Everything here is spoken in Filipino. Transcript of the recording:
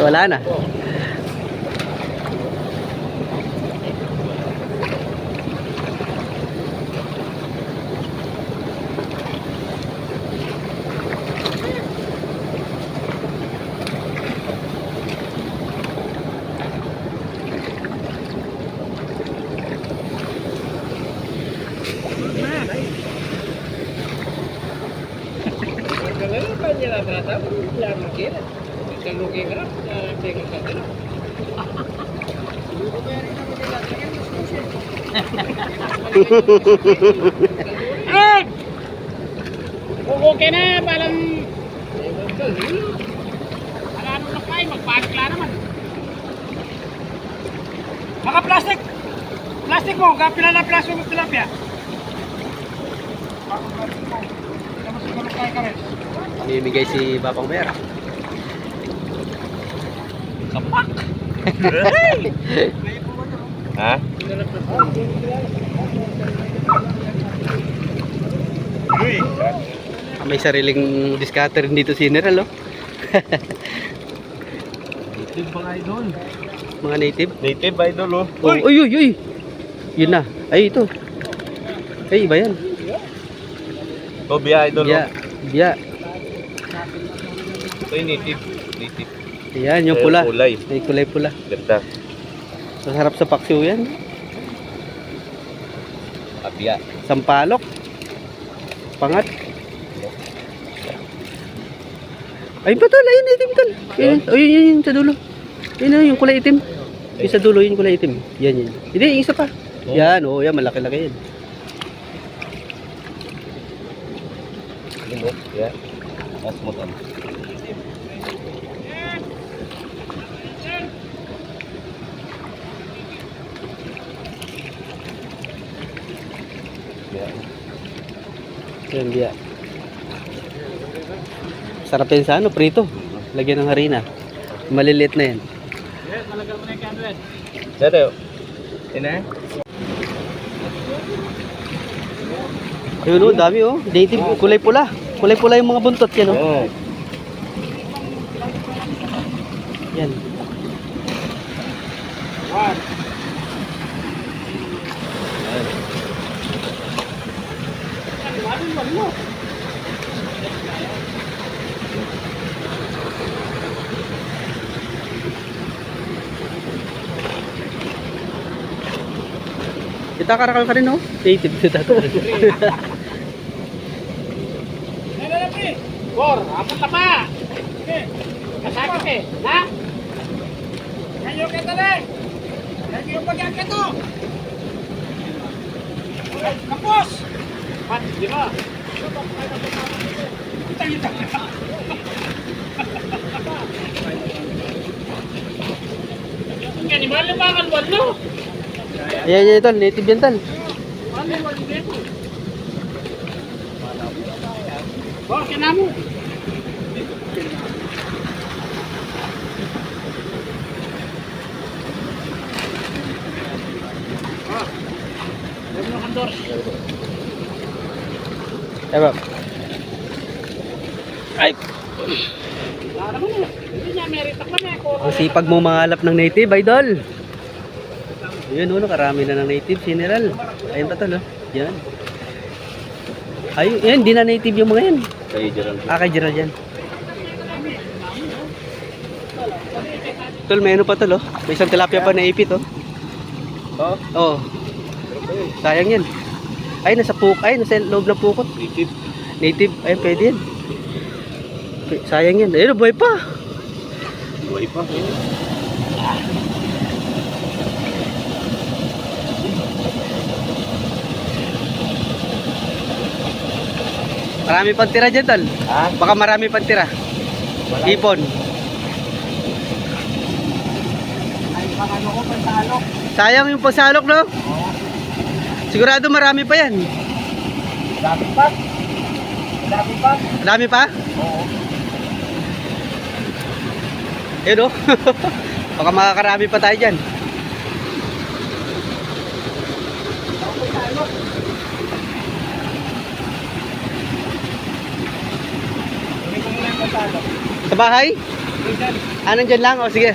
Wala na. Okay na, parang ano na kayo, magpagkla naman. Maka plastic! Plastic mo, kapila na plastic mo tilapia. Namimigay si Papang Mer. Kapak! Ha? Uy! May sariling discutter dito si General, oh. Native mga idol. Mga native. Native idol, oh. Oh, uy, uy, uy. Yun na. Ay, ito. Ay, iba yan. Ito, biya idol, Biya. Biya. oh. Ito yung native. Native. Ayan, yung Ayun, pula. kulay. May kulay pula. Ganda. Masarap sa paksiw yan. Biya. Sampalok. Pangat. Ay, ba tol? Ayun, itim tol. Ayun, ayun, yun, sa dulo. Ayun, yung kulay itim. Yung sa dulo, yung kulay itim. Yan, yan. Hindi, yung isa pa. Yan, oh, yan, malaki-laki yan. Yun, oh. Biya. Mas mutan. Biya. Yan, biya. Sarap yan sa ano, prito. Lagyan ng harina. Maliliit na yan. Yes, malagyan mo na yung candle. Dito. Yun eh. Ayun, oh, dami, oh. Native, kulay pula. Kulay pula yung mga buntot yan, oh. Oo. Yan. Kita karakal ka rin, oh. Native kita. Bor, apat na pa! Kasakit eh, ha? Ngayon ka tali! Ngayon pag-yan ka to! Kapos! Pat, di ba? Yan, mahal na ba ang walo? Ayan, yan, tol. Native yan, tol. Mahal na walo dito. Bor, kinamo! Diba? Ay! Ang sipag mo mangalap ng native, idol. Yun, uno, karami na ng native, General. Ayun pa, tol, oh. Yan. Ayun, yan, di na native yung mga yan. Kay Gerald. Ah, kay Gerald yan. Tol, may ano pa, tol, oh. May isang tilapia pa na ipit, oh. Oh, Oh. Sayang yan. Ay, nasa loob ng pukot. native. Native, ay, pwede yan. Sayang yan. Ayun, buhay pa. Buhay pa. Marami pang tira dyan, tol. Ha? Baka marami pang tira. Ipon. Ay, pakano ko pantalok. Sayang yung pagsalok, no? Sigurado marami pa yan. Dami pa. Dami pa. Marami pa? Oo. Ayun, oh. Baka makakarami pa tayo dyan. Hindi ko muna yung pantalok. Sa bahay? Ah, nandyan lang? O sige.